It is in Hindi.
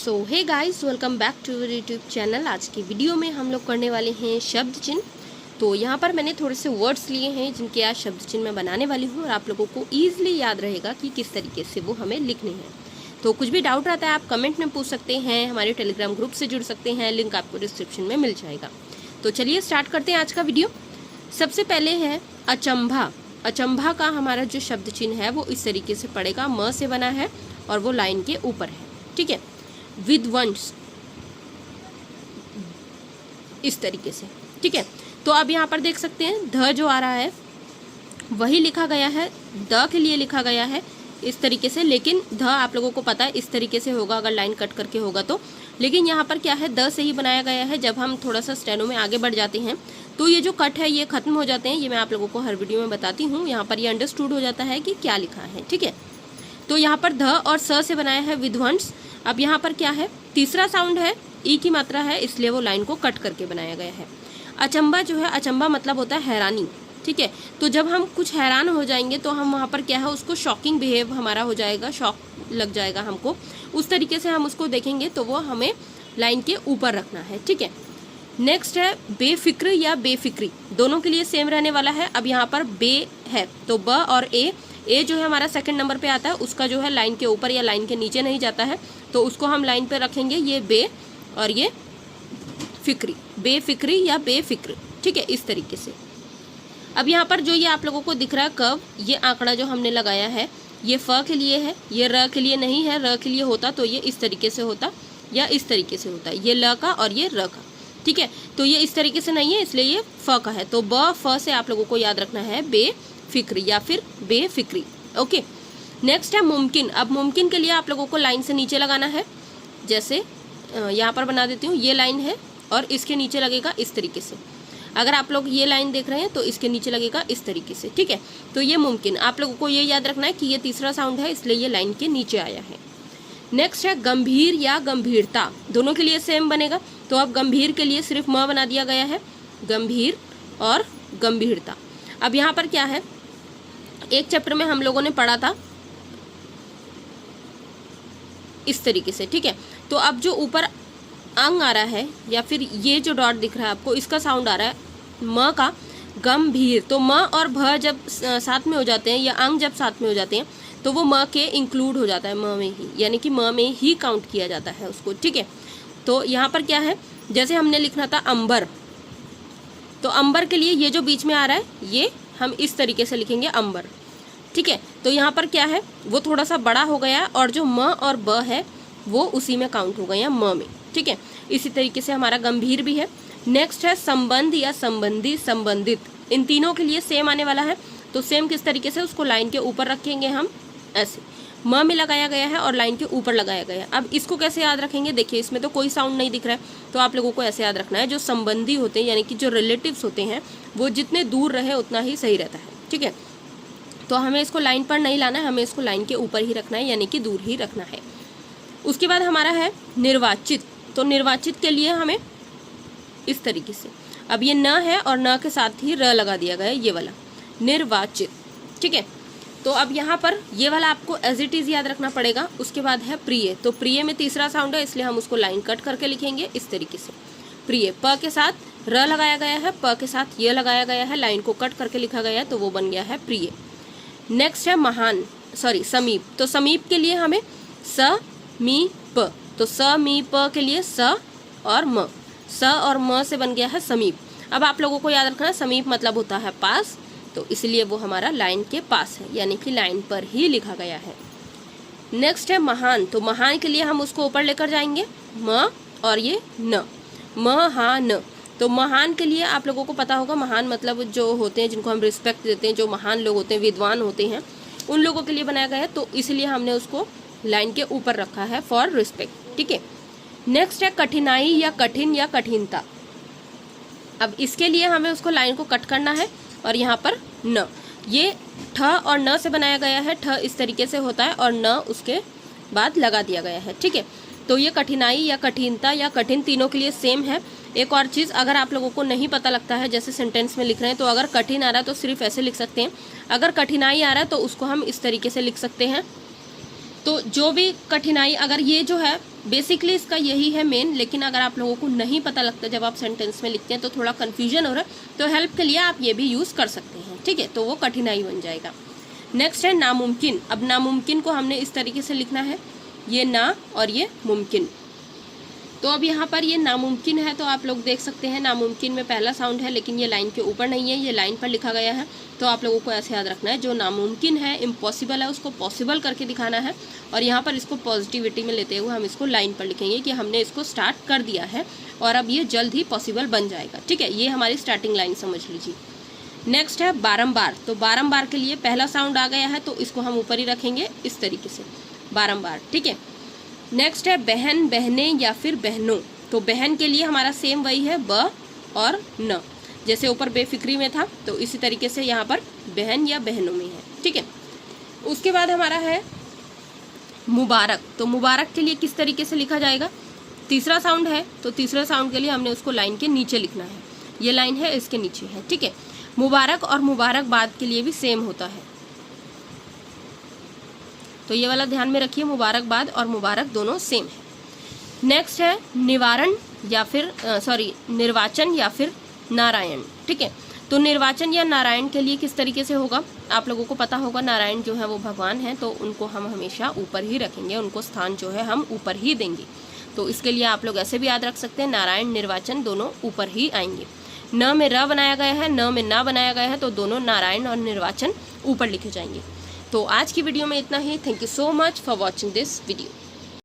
So hey guys, welcome back to our YouTube channel. आज की वीडियो में हम लोग करने वाले हैं शब्द चिन्ह। तो यहाँ पर मैंने थोड़े से वर्ड्स लिए हैं जिनके आज शब्द चिन्ह मैं बनाने वाली हूँ और आप लोगों को ईजिली याद रहेगा कि किस तरीके से वो हमें लिखने हैं। तो कुछ भी डाउट रहता है आप कमेंट में पूछ सकते हैं, हमारे टेलीग्राम ग्रुप से जुड़ सकते हैं, लिंक आपको डिस्क्रिप्शन में मिल जाएगा। तो चलिए स्टार्ट करते हैं आज का वीडियो। सबसे पहले है अचंभा। अचंभा का हमारा जो शब्द चिन्ह है वो इस तरीके से पड़ेगा, म से बना है और वो लाइन के ऊपर है, ठीक है। विध्वंस, इस तरीके से, ठीक है। तो अब यहाँ पर देख सकते हैं ध जो आ रहा है वही लिखा गया है, द के लिए लिखा गया है इस तरीके से, लेकिन ध आप लोगों को पता है इस तरीके से होगा अगर लाइन कट करके होगा तो। लेकिन यहाँ पर क्या है, द से ही बनाया गया है। जब हम थोड़ा सा स्टेनो में आगे बढ़ जाते हैं तो ये जो कट है ये खत्म हो जाते हैं। ये मैं आप लोगों को हर वीडियो में बताती हूँ। यहाँ पर ये अंडरस्टूड हो जाता है कि क्या लिखा है, ठीक है। तो यहाँ पर ध और स से बनाया है विध्वंस। अब यहाँ पर क्या है, तीसरा साउंड है, ई की मात्रा है, इसलिए वो लाइन को कट करके बनाया गया है। अचंबा जो है, अचंबा मतलब होता है हैरानी, ठीक है। तो जब हम कुछ हैरान हो जाएंगे तो हम वहाँ पर क्या है, उसको शॉकिंग बिहेव हमारा हो जाएगा, शॉक लग जाएगा हमको, उस तरीके से हम उसको देखेंगे तो वो हमें लाइन के ऊपर रखना है, ठीक है। नेक्स्ट है बेफिक्र या बेफिक्री, दोनों के लिए सेम रहने वाला है। अब यहाँ पर बे है तो ब और ए जो है हमारा सेकंड नंबर पे आता है, उसका जो है लाइन के ऊपर या लाइन के नीचे नहीं जाता है, तो उसको हम लाइन पे रखेंगे। ये बे और ये फिक्री, बेफिक्री या बेफिक्र, ठीक है, इस तरीके से। अब यहाँ पर जो ये आप लोगों को दिख रहा है कर्व, ये आंकड़ा जो हमने लगाया है ये फ के लिए है, ये र के लिए नहीं है। र के लिए होता तो ये इस तरीके से होता या इस तरीके से होता, ये ल का और ये र का, ठीक है। तो ये इस तरीके से नहीं है, इसलिए ये फ का है। तो ब फ से आप लोगों को याद रखना है बेफिक्री या फिर बेफिक्री, ओके। नेक्स्ट है मुमकिन। अब मुमकिन के लिए आप लोगों को लाइन से नीचे लगाना है। जैसे यहाँ पर बना देती हूँ, ये लाइन है और इसके नीचे लगेगा इस तरीके से। अगर आप लोग ये लाइन देख रहे हैं तो इसके नीचे लगेगा इस तरीके से, ठीक है। तो ये मुमकिन, आप लोगों को ये याद रखना है कि ये तीसरा साउंड है, इसलिए ये लाइन के नीचे आया है। नेक्स्ट है गंभीर या गंभीरता, दोनों के लिए सेम बनेगा। तो अब गंभीर के लिए सिर्फ म बना दिया गया है, गंभीर और गंभीरता। अब यहाँ पर क्या है, एक चैप्टर में हम लोगों ने पढ़ा था इस तरीके से, ठीक है। तो अब जो ऊपर अंग आ रहा है या फिर ये जो डॉट दिख रहा है आपको, इसका साउंड आ रहा है म का, गंभीर। तो म और भ जब साथ में हो जाते हैं या अंग जब साथ में हो जाते हैं तो वो म के इंक्लूड हो जाता है, म में ही, यानी कि म में ही काउंट किया जाता है उसको, ठीक है। तो यहाँ पर क्या है, जैसे हमने लिखना था अंबर, तो अंबर के लिए ये जो बीच में आ रहा है ये हम इस तरीके से लिखेंगे अंबर, ठीक है। तो यहाँ पर क्या है, वो थोड़ा सा बड़ा हो गया और जो म और ब है वो उसी में काउंट हो गया, म में, ठीक है। इसी तरीके से हमारा गंभीर भी है। नेक्स्ट है संबंध या संबंधी, संबंधित, इन तीनों के लिए सेम आने वाला है। तो सेम किस तरीके से, उसको लाइन के ऊपर रखेंगे हम ऐसे, म में लगाया गया है और लाइन के ऊपर लगाया गया है। अब इसको कैसे याद रखेंगे, देखिए इसमें तो कोई साउंड नहीं दिख रहा है, तो आप लोगों को ऐसे याद रखना है, जो संबंधी होते हैं यानी कि जो रिलेटिव्स होते हैं वो जितने दूर रहे उतना ही सही रहता है, ठीक है। तो हमें इसको लाइन पर नहीं लाना है, हमें इसको लाइन के ऊपर ही रखना है, यानी कि दूर ही रखना है। उसके बाद हमारा है निर्वाचित। तो निर्वाचित के लिए हमें इस तरीके से, अब ये न है और न के साथ ही र लगा दिया गया है, ये वाला निर्वाचित, ठीक है। तो अब यहाँ पर ये वाला आपको एज इट इज याद रखना पड़ेगा। उसके बाद है प्रिय। तो प्रिय में तीसरा साउंड है, इसलिए हम उसको लाइन कट करके लिखेंगे इस तरीके से, प्रिय। प के साथ र लगाया गया है, प के साथ ये लगाया गया है, लाइन को कट करके लिखा गया है, तो वो बन गया है प्रिय। नेक्स्ट है महान, सॉरी समीप। तो समीप के लिए हमें स मी प, तो स मी प के लिए स और म, स और म से बन गया है समीप। अब आप लोगों को याद रखना, समीप मतलब होता है पास, तो इसलिए वो हमारा लाइन के पास है, यानी कि लाइन पर ही लिखा गया है। नेक्स्ट है महान। तो महान के लिए हम उसको ऊपर लेकर जाएंगे, म और ये न, महान। तो महान के लिए आप लोगों को पता होगा, महान मतलब जो होते हैं जिनको हम रिस्पेक्ट देते हैं, जो महान लोग होते हैं, विद्वान होते हैं, उन लोगों के लिए बनाया गया है, तो इसलिए हमने उसको लाइन के ऊपर रखा है फॉर रिस्पेक्ट, ठीक है। नेक्स्ट है कठिनाई या कठिन या कठिनता। अब इसके लिए हमें उसको लाइन को कट करना है और यहाँ पर न, ये ठ और न से बनाया गया है, ठ इस तरीके से होता है और न उसके बाद लगा दिया गया है, ठीक है। तो ये कठिनाई या कठिनता या कठिन तीनों के लिए सेम है। एक और चीज़, अगर आप लोगों को नहीं पता लगता है, जैसे सेंटेंस में लिख रहे हैं, तो अगर कठिन आ रहा है तो सिर्फ ऐसे लिख सकते हैं, अगर कठिनाई आ रहा है तो उसको हम इस तरीके से लिख सकते हैं, तो जो भी कठिनाई, अगर ये जो है बेसिकली इसका यही है मेन, लेकिन अगर आप लोगों को नहीं पता लगता जब आप सेंटेंस में लिखते हैं तो थोड़ा कन्फ्यूजन हो रहा है, तो हेल्प के लिए आप ये भी यूज़ कर सकते हैं, ठीक है, तो वो कठिनाई बन जाएगा। नेक्स्ट है नामुमकिन। अब नामुमकिन को हमने इस तरीके से लिखना है, ये ना और ये मुमकिन। तो अब यहाँ पर ये नामुमकिन है, तो आप लोग देख सकते हैं नामुमकिन में पहला साउंड है, लेकिन ये लाइन के ऊपर नहीं है, ये लाइन पर लिखा गया है। तो आप लोगों को ऐसे याद रखना है, जो नामुमकिन है, इम्पॉसिबल है, उसको पॉसिबल करके दिखाना है। और यहाँ पर इसको पॉजिटिविटी में लेते हुए हम इसको लाइन पर लिखेंगे कि हमने इसको स्टार्ट कर दिया है और अब ये जल्द ही पॉसिबल बन जाएगा, ठीक है। ये हमारी स्टार्टिंग लाइन समझ लीजिए। नेक्स्ट है बारंबार। तो बारंबार के लिए पहला साउंड आ गया है, तो इसको हम ऊपर ही रखेंगे इस तरीके से, बारंबार, ठीक है। नेक्स्ट है बहन, बहने या फिर बहनों। तो बहन के लिए हमारा सेम वही है, ब और न, जैसे ऊपर बेफिक्री में था, तो इसी तरीके से यहाँ पर बहन या बहनों में है, ठीक है। उसके बाद हमारा है मुबारक। तो मुबारक के लिए किस तरीके से लिखा जाएगा, तीसरा साउंड है, तो तीसरे साउंड के लिए हमने उसको लाइन के नीचे लिखना है, ये लाइन है इसके नीचे है, ठीक है। मुबारक और मुबारकबाद के लिए भी सेम होता है, तो ये वाला ध्यान में रखिए, मुबारकबाद और मुबारक दोनों सेम है। नेक्स्ट है निवारण या फिर निर्वाचन या फिर नारायण, ठीक है। तो निर्वाचन या नारायण के लिए किस तरीके से होगा, आप लोगों को पता होगा, नारायण जो है वो भगवान है, तो उनको हम हमेशा ऊपर ही रखेंगे, उनको स्थान जो है हम ऊपर ही देंगे। तो इसके लिए आप लोग ऐसे भी याद रख सकते हैं, नारायण निर्वाचन दोनों ऊपर ही आएंगे। न में र बनाया गया है, न में ना बनाया गया है, तो दोनों नारायण और निर्वाचन ऊपर लिखे जाएंगे। तो आज की वीडियो में इतना ही। Thank you so much for watching this video.